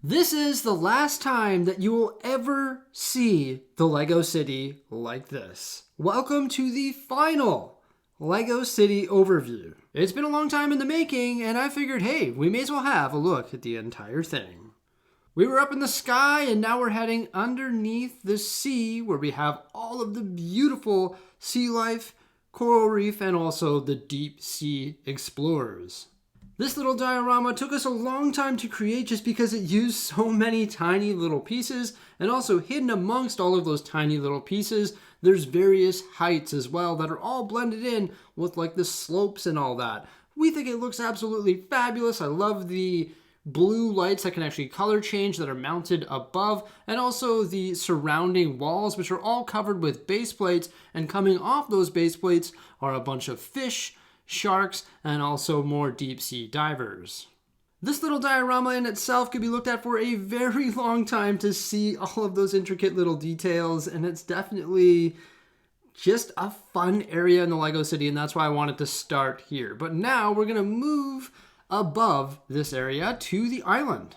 This is the last time that you will ever see the Lego City like this. Welcome to the final Lego City overview. It's been a long time in the making, and I figured, hey, we may as well have a look at the entire thing. We were up in the sky, and now we're heading underneath the sea, where we have all of the beautiful sea life, coral reef, and also the deep sea explorers. This little diorama took us a long time to create just because it used so many tiny little pieces, and also hidden amongst all of those tiny little pieces, there's various heights as well that are all blended in with like the slopes and all that. We think it looks absolutely fabulous. I love the blue lights that can actually color change that are mounted above, and also the surrounding walls, which are all covered with base plates, and coming off those base plates are a bunch of fish, sharks, and also more deep sea divers. This little diorama in itself could be looked at for a very long time to see all of those intricate little details, and it's definitely just a fun area in the Lego City, and that's why I wanted to start here. But now we're going to move above this area to the island,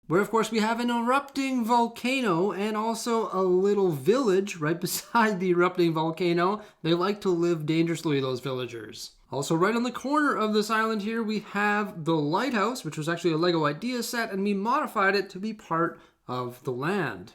where of course we have an erupting volcano and also a little village right beside the erupting volcano. They like to live dangerously, those villagers. Also right on the corner of this island here we have the lighthouse, which was actually a Lego idea set, and we modified it to be part of the land.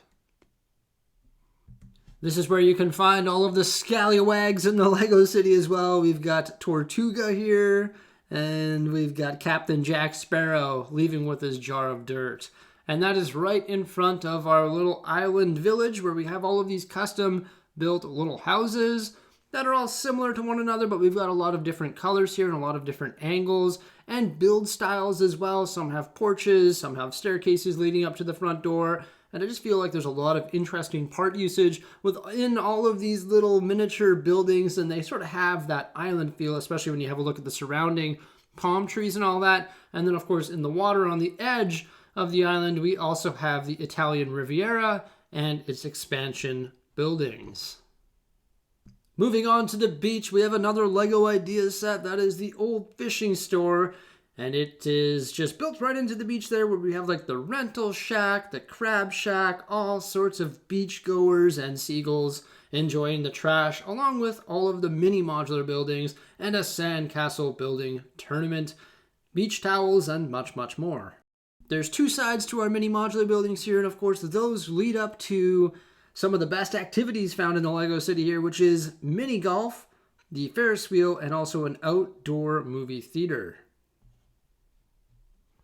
This is where you can find all of the scallywags in the Lego City as well. We've got Tortuga here, and we've got Captain Jack Sparrow leaving with his jar of dirt. And that is right in front of our little island village, where we have all of these custom built little houses that are all similar to one another, but we've got a lot of different colors here and a lot of different angles and build styles as well. Some have porches, some have staircases leading up to the front door. And I just feel like there's a lot of interesting part usage within all of these little miniature buildings, and they sort of have that island feel, especially when you have a look at the surrounding palm trees and all that. And then of course in the water on the edge of the island, we also have the Italian Riviera and its expansion buildings. Moving on to the beach, we have another Lego idea set. That is the old fishing store. And it is just built right into the beach there, where we have like the rental shack, the crab shack, all sorts of beach goers and seagulls enjoying the trash, along with all of the mini modular buildings and a sandcastle building tournament, beach towels, and much, much more. There's two sides to our mini modular buildings here, and of course those lead up to some of the best activities found in the Lego City here, which is mini golf, the Ferris wheel, and also an outdoor movie theater.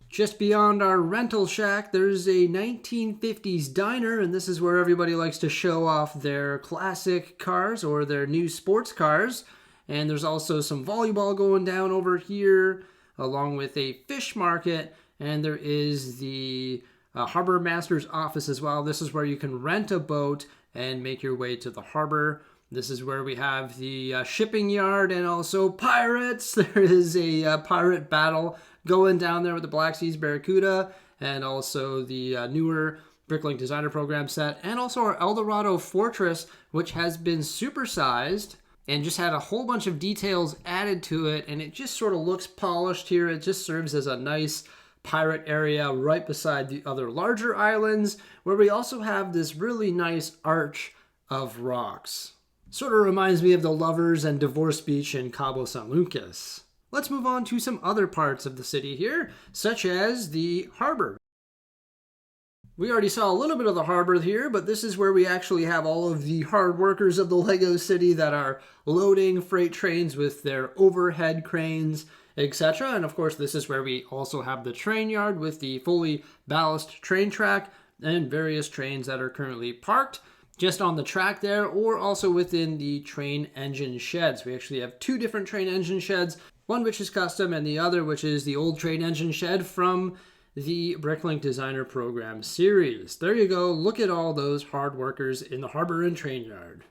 Just beyond our rental shack, there's a 1950s diner, and this is where everybody likes to show off their classic cars or their new sports cars. And there's also some volleyball going down over here, along with a fish market, and there is the harbor master's office as well. This is where you can rent a boat and make your way to the harbor. This is where we have the shipping yard and also pirates. There is a pirate battle going down there with the Black Seas Barracuda, and also the newer Bricklink Designer Program set, and also our Eldorado Fortress, which has been supersized and just had a whole bunch of details added to it, and it just sort of looks polished here. It just serves as a nice pirate area right beside the other larger islands, where we also have this really nice arch of rocks. Sort of reminds me of the Lovers and Divorce Beach in Cabo San Lucas. Let's move on to some other parts of the city here, such as the harbor. We already saw a little bit of the harbor here, but this is where we actually have all of the hard workers of the Lego City that are loading freight trains with their overhead cranes, etc. And of course, this is where we also have the train yard with the fully ballast train track and various trains that are currently parked just on the track there, or also within the train engine sheds. We actually have two different train engine sheds, one which is custom and the other which is the old train engine shed from the Bricklink Designer Program series. There you go. Look at all those hard workers in the harbor and train yard.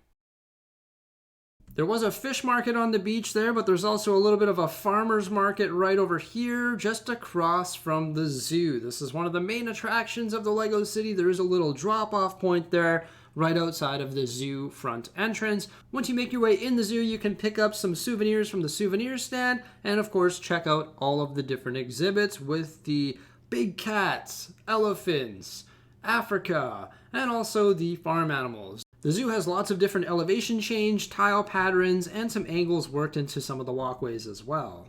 There was a fish market on the beach there, but there's also a little bit of a farmer's market right over here, just across from the zoo. This is one of the main attractions of the Lego City. There is a little drop-off point there right outside of the zoo front entrance. Once you make your way in the zoo, you can pick up some souvenirs from the souvenir stand, and of course check out all of the different exhibits with the big cats, elephants, Africa, and also the farm animals. The zoo has lots of different elevation change, tile patterns, and some angles worked into some of the walkways as well.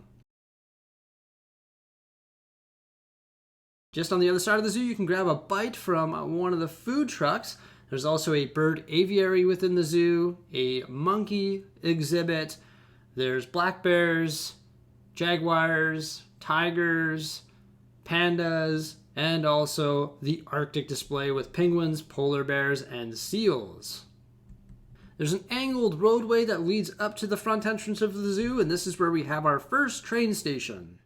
Just on the other side of the zoo, you can grab a bite from one of the food trucks. There's also a bird aviary within the zoo, a monkey exhibit. There's black bears, jaguars, tigers, pandas, and also the Arctic display with penguins, polar bears, and seals. There's an angled roadway that leads up to the front entrance of the zoo, and this is where we have our first train station.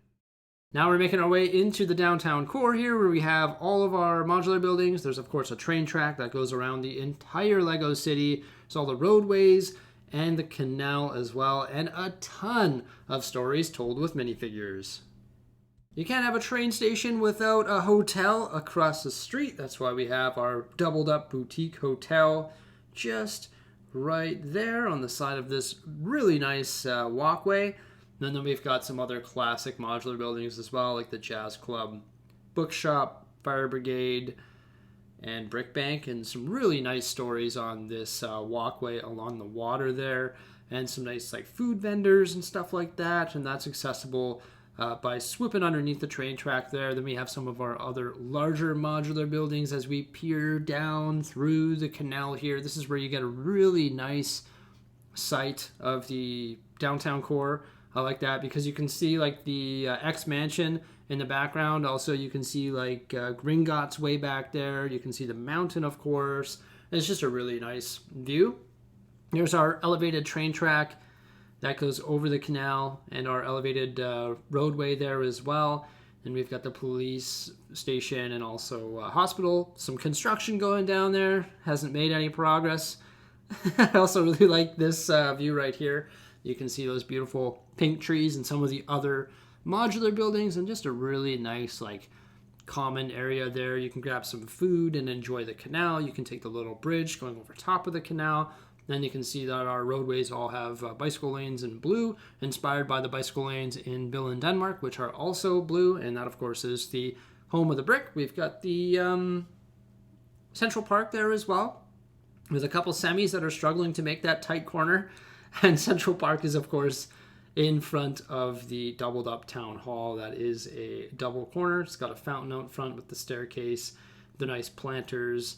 Now we're making our way into the downtown core here, where we have all of our modular buildings. There's, of course, a train track that goes around the entire Lego city. There's all the roadways and the canal as well, and a ton of stories told with minifigures. You can't have a train station without a hotel across the street. That's why we have our doubled up boutique hotel just right there on the side of this really nice walkway. And then we've got some other classic modular buildings as well, like the Jazz Club, Bookshop, Fire Brigade, and Brick Bank, and some really nice stories on this walkway along the water there, and some nice like food vendors and stuff like that, and that's accessible by swooping underneath the train track there. Then we have some of our other larger modular buildings as we peer down through the canal here. This is where you get a really nice sight of the downtown core. I like that because you can see like the X Mansion in the background. Also, you can see like Gringotts way back there. You can see the mountain, of course. It's just a really nice view. Here's our elevated train track that goes over the canal and our elevated roadway there as well. And we've got the police station and also a hospital. Some construction going down there. Hasn't made any progress. I also really like this view right here. You can see those beautiful pink trees and some of the other modular buildings, and just a really nice like common area there. You can grab some food and enjoy the canal. You can take the little bridge going over top of the canal. Then you can see that our roadways all have bicycle lanes in blue, inspired by the bicycle lanes in Billund, Denmark, which are also blue. And that, of course, is the home of the brick. We've got the Central Park there as well, with a couple semis that are struggling to make that tight corner. And Central Park is, of course, in front of the doubled up town hall. That is a double corner. It's got a fountain out front with the staircase, the nice planters,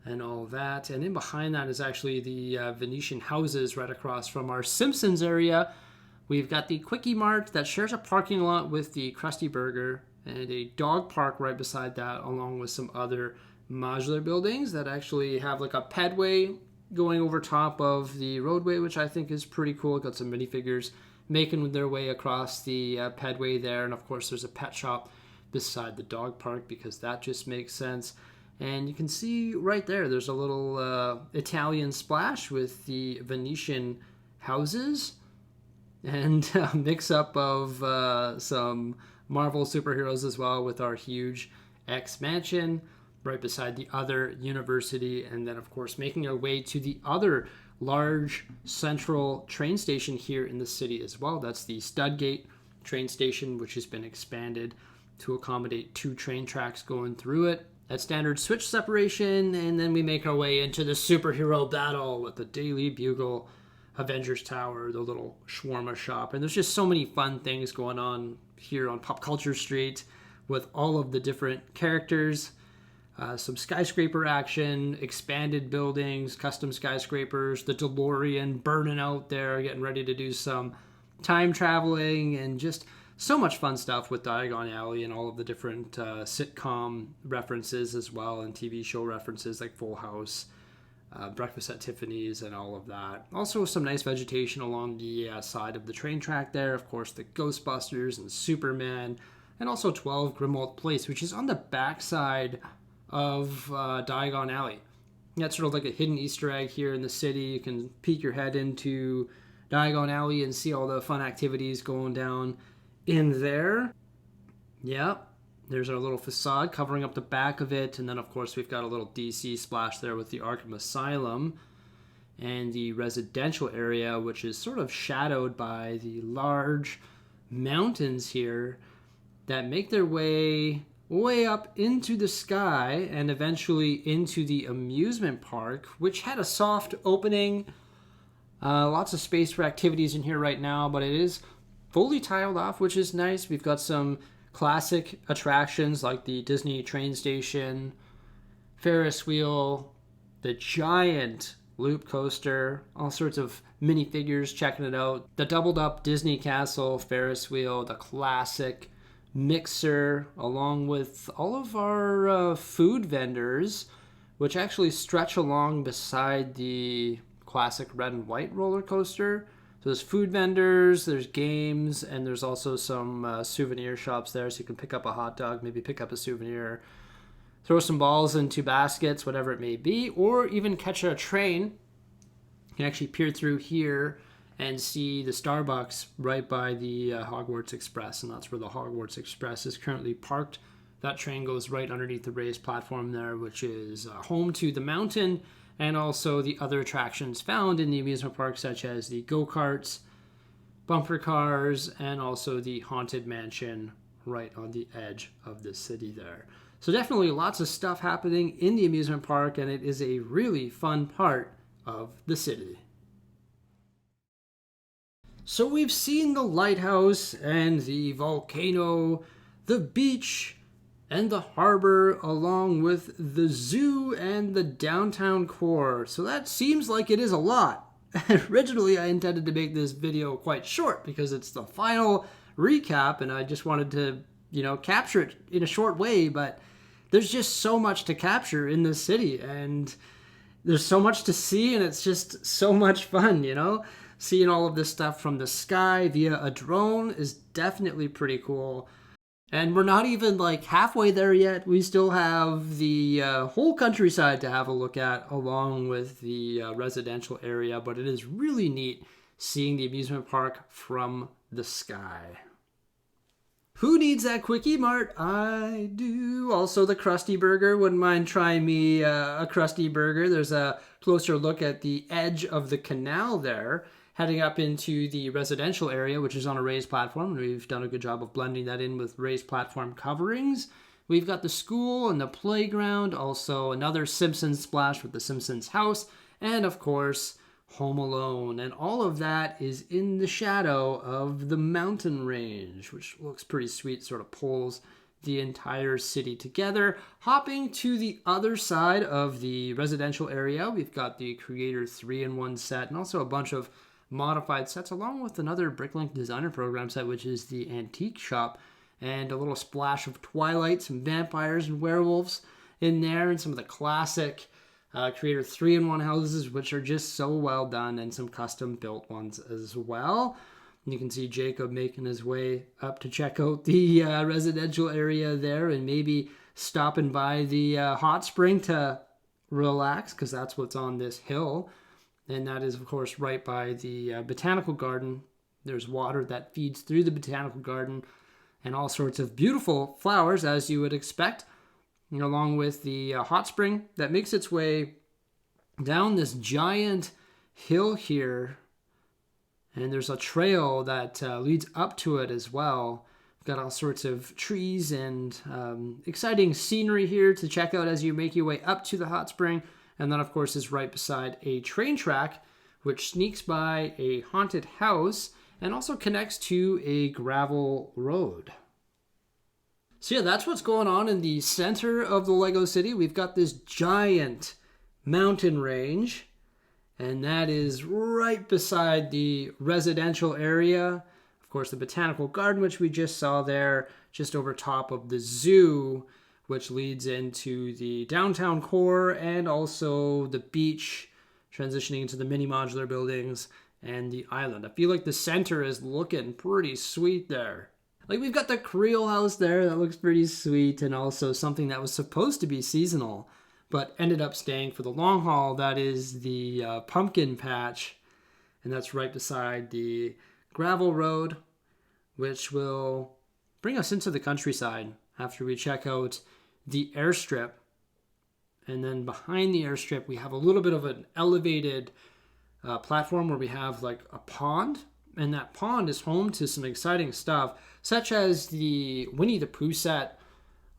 and all that. And in behind that is actually the Venetian houses right across from our Simpsons area. We've got the Quickie Mart that shares a parking lot with the Krusty Burger, and a dog park right beside that, along with some other modular buildings that actually have like a pedway going over top of the roadway, which I think is pretty cool. Got some minifigures making their way across the pedway there. And of course, there's a pet shop beside the dog park because that just makes sense. And you can see right there, there's a little Italian splash with the Venetian houses and a mix-up of some Marvel superheroes as well, with our huge X Mansion right beside the other university. And then, of course, making our way to the other large central train station here in the city as well. That's the Studgate train station, which has been expanded to accommodate 2 train tracks going through it. That standard switch separation, and then we make our way into the superhero battle with the Daily Bugle, Avengers Tower, the little shawarma shop. And there's just so many fun things going on here on Pop Culture Street with all of the different characters. Some skyscraper action, expanded buildings, custom skyscrapers, the DeLorean burning out there, getting ready to do some time traveling, and just so much fun stuff with Diagon Alley and all of the different sitcom references as well, and TV show references like Full House, Breakfast at Tiffany's, and all of that. Also some nice vegetation along the side of the train track there. Of course, the Ghostbusters and Superman, and also 12 Grimwald Place, which is on the backside of Diagon Alley. That's sort of like a hidden Easter egg here in the city. You can peek your head into Diagon Alley and see all the fun activities going down in there. Yep, there's our little facade covering up the back of it. And then, of course, we've got a little DC splash there with the Arkham Asylum and the residential area, which is sort of shadowed by the large mountains here that make their way way up into the sky and eventually into the amusement park, which had a soft opening. Lots of space for activities in here right now, but it is fully tiled off, which is nice. We've got some classic attractions like the Disney train station, Ferris wheel, the giant loop coaster, all sorts of minifigures checking it out. The doubled up Disney Castle, Ferris wheel, the classic mixer, along with all of our food vendors, which actually stretch along beside the classic red and white roller coaster. So there's food vendors, there's games, and there's also some souvenir shops there, so you can pick up a hot dog, maybe pick up a souvenir, throw some balls into baskets, whatever it may be, or even catch a train. You can actually peer through here and see the Starbucks right by the Hogwarts Express, and that's where the Hogwarts Express is currently parked. That train goes right underneath the raised platform there, which is home to the mountain and also the other attractions found in the amusement park, such as the go-karts, bumper cars, and also the Haunted Mansion right on the edge of the city there. So definitely lots of stuff happening in the amusement park, and it is a really fun part of the city. So we've seen the lighthouse and the volcano, the beach, and the harbor, along with the zoo and the downtown core. So that seems like it is a lot. Originally, I intended to make this video quite short because it's the final recap, and I just wanted to, capture it in a short way, but there's just so much to capture in this city, and there's so much to see, and it's just so much fun, Seeing all of this stuff from the sky via a drone is definitely pretty cool. And we're not even halfway there yet. We still have the whole countryside to have a look at, along with the residential area, but it is really neat seeing the amusement park from the sky. Who needs that Quickie Mart? I do. Also, the Krusty Burger. Wouldn't mind trying me a Krusty Burger. There's a closer look at the edge of the canal there, heading up into the residential area, which is on a raised platform. We've done a good job of blending that in with raised platform coverings. We've got the school and the playground, also another Simpsons splash with the Simpsons house, and of course, Home Alone. And all of that is in the shadow of the mountain range, which looks pretty sweet, sort of pulls the entire city together. Hopping to the other side of the residential area, we've got the Creator 3-in-1 set and also a bunch of modified sets, along with another Bricklink designer program set, which is the antique shop, and a little splash of Twilight, some vampires and werewolves in there, and some of the classic Creator 3-in-1 houses, which are just so well done, and some custom built ones as well. And you can see Jacob making his way up to check out the residential area there, and maybe stopping by the hot spring to relax, because that's what's on this hill. And that is, of course, right by the Botanical Garden. There's water that feeds through the Botanical Garden and all sorts of beautiful flowers, as you would expect, along with the hot spring that makes its way down this giant hill here. And there's a trail that leads up to it as well. We've got all sorts of trees and exciting scenery here to check out as you make your way up to the hot spring. And then, of course, is right beside a train track, which sneaks by a haunted house and also connects to a gravel road. So yeah, that's what's going on in the center of the Lego City. We've got this giant mountain range, and that is right beside the residential area. Of course, the Botanical Garden, which we just saw there, just over top of the zoo, which leads into the downtown core and also the beach, transitioning into the mini modular buildings and the island. I feel like the center is looking pretty sweet there. We've got the Creole house there that looks pretty sweet, and also something that was supposed to be seasonal but ended up staying for the long haul. That is the pumpkin patch, and that's right beside the gravel road, which will bring us into the countryside after we check out the airstrip. And then behind the airstrip, we have a little bit of an elevated platform where we have a pond. And that pond is home to some exciting stuff, such as the Winnie the Pooh set,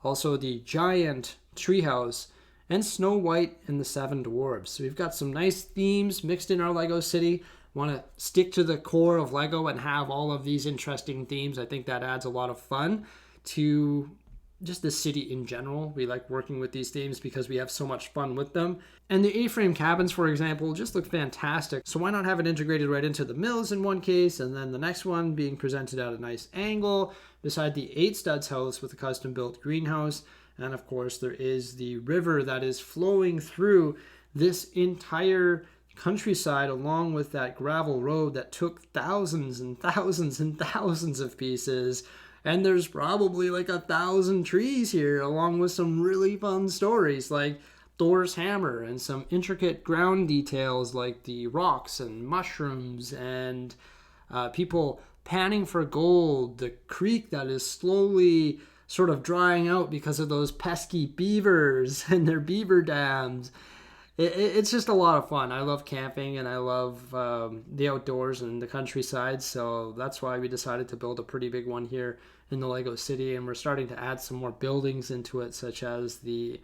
Also the giant treehouse, and Snow White and the Seven Dwarfs. So we've got some nice themes mixed in our Lego city. Want to stick to the core of Lego and have all of these interesting themes. I think that adds a lot of fun to just the city in general. We like working with these themes because we have so much fun with them. And the A-frame cabins, for example, just look fantastic. So why not have it integrated right into the mills in one case, and then the next one being presented at a nice angle beside the 8 studs house with a custom built greenhouse. And of course there is the river that is flowing through this entire countryside, along with that gravel road that took thousands and thousands and thousands of pieces. And there's probably like 1,000 trees here, along with some really fun stories like Thor's hammer and some intricate ground details like the rocks and mushrooms and people panning for gold, the creek that is slowly sort of drying out because of those pesky beavers and their beaver dams. It's just a lot of fun. I love camping and I love the outdoors and the countryside, so that's why we decided to build a pretty big one here in the Lego City, and we're starting to add some more buildings into it, such as the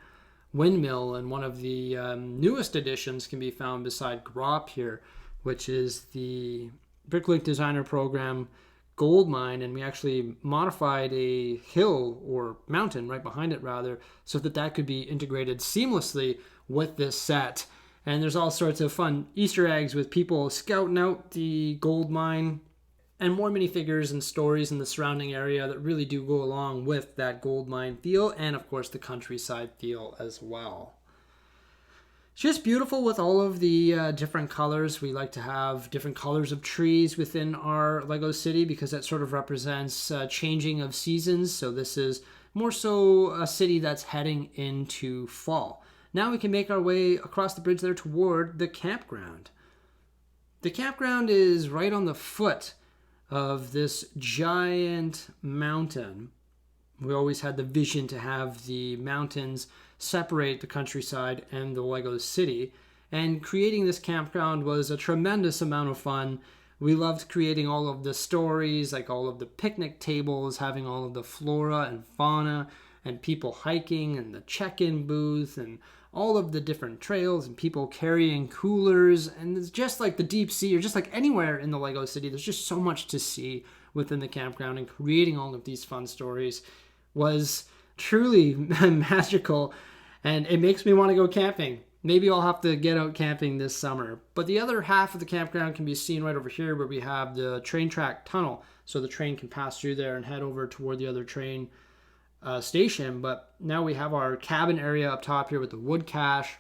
windmill, and one of the newest additions can be found beside Grop here, which is the Bricklink Designer Program gold mine, and we actually modified a hill or mountain right behind it rather, so that could be integrated seamlessly with this set. And there's all sorts of fun Easter eggs with people scouting out the gold mine, and more minifigures and stories in the surrounding area that really do go along with that gold mine feel, and of course the countryside feel as well. It's just beautiful with all of the different colors. We like to have different colors of trees within our Lego city because that sort of represents changing of seasons. So this is more so a city that's heading into fall. Now we can make our way across the bridge there toward the campground. The campground is right on the foot of this giant mountain. We always had the vision to have the mountains separate the countryside and the Lego city, and creating this campground was a tremendous amount of fun. We loved creating all of the stories, like all of the picnic tables, having all of the flora and fauna, and people hiking, and the check-in booth, and all of the different trails, and people carrying coolers. And it's just like the deep sea, or just like anywhere in the Lego city, there's just so much to see within the campground, and creating all of these fun stories was truly magical, and it makes me want to go camping. Maybe I'll have to get out camping this summer. But the other half of the campground can be seen right over here, where we have the train track tunnel, so the train can pass through there and head over toward the other train station. But now we have our cabin area up top here with the wood cache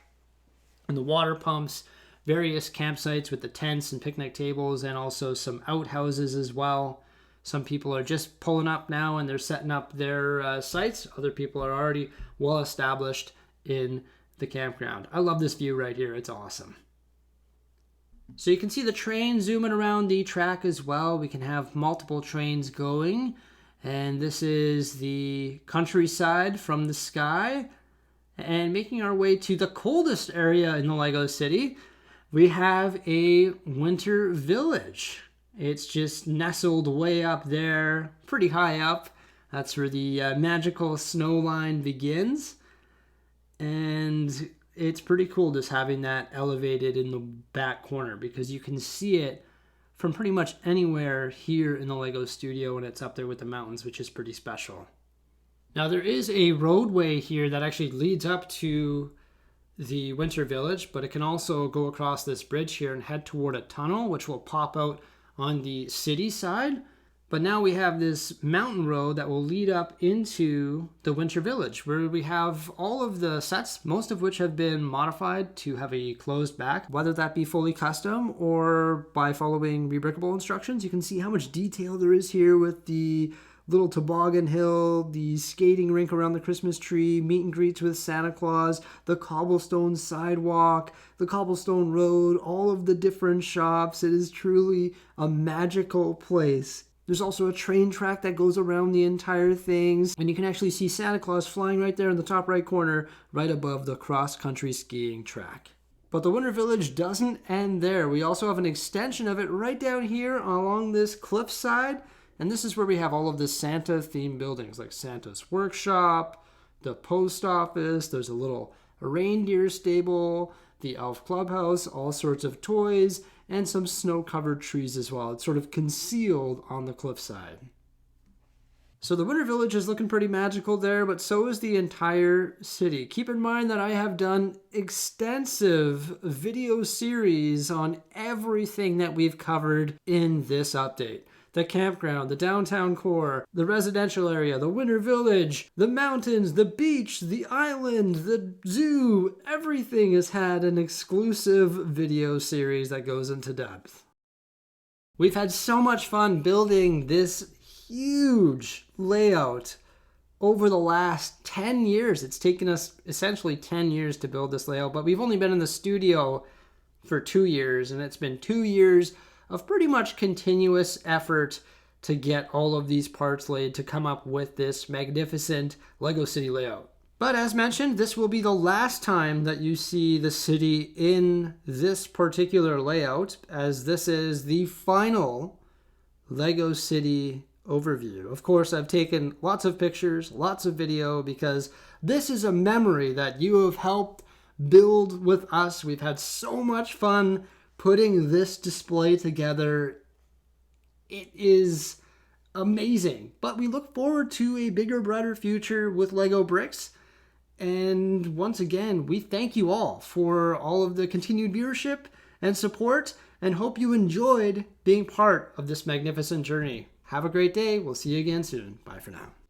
and the water pumps, various campsites with the tents and picnic tables, and also some outhouses as well. Some people are just pulling up now and they're setting up their sites. Other people are already well established in the campground. I love this view right here. It's awesome. So you can see the train zooming around the track as well. We can have multiple trains going. And this is the countryside from the sky. And making our way to the coldest area in the Lego city, we have a winter village. It's just nestled way up there, pretty high up. That's where the magical snow line begins. And it's pretty cool just having that elevated in the back corner, because you can see it from pretty much anywhere here in the Lego studio, and it's up there with the mountains, which is pretty special. Now there is a roadway here that actually leads up to the winter village, but it can also go across this bridge here and head toward a tunnel, which will pop out on the city side. But now we have this mountain road that will lead up into the winter village, where we have all of the sets, most of which have been modified to have a closed back, whether that be fully custom or by following rebrickable instructions. You can see how much detail there is here with the little toboggan hill, the skating rink around the Christmas tree, meet and greets with Santa Claus, the cobblestone sidewalk, the cobblestone road, all of the different shops. It is truly a magical place. There's also a train track that goes around the entire thing, and you can actually see Santa Claus flying right there in the top right corner, right above the cross-country skiing track. But the Winter Village doesn't end there. We also have an extension of it right down here along this cliffside, and this is where we have all of the Santa-themed buildings, like Santa's Workshop, the post office, there's a little reindeer stable, the elf clubhouse, all sorts of toys, and some snow-covered trees as well. It's sort of concealed on the cliffside. So the Winter Village is looking pretty magical there, but so is the entire city. Keep in mind that I have done extensive video series on everything that we've covered in this update. The campground, the downtown core, the residential area, the Winter Village, the mountains, the beach, the island, the zoo. Everything has had an exclusive video series that goes into depth. We've had so much fun building this huge layout over the last 10 years. It's taken us essentially 10 years to build this layout, but we've only been in the studio for 2 years, and it's been 2 years of pretty much continuous effort to get all of these parts laid to come up with this magnificent Lego City layout. But as mentioned, this will be the last time that you see the city in this particular layout, as this is the final Lego City overview. Of course, I've taken lots of pictures, lots of video, because this is a memory that you have helped build with us. We've had so much fun putting this display together. It is amazing. But we look forward to a bigger, brighter future with Lego Bricks. And once again, we thank you all for all of the continued viewership and support, and hope you enjoyed being part of this magnificent journey. Have a great day. We'll see you again soon. Bye for now.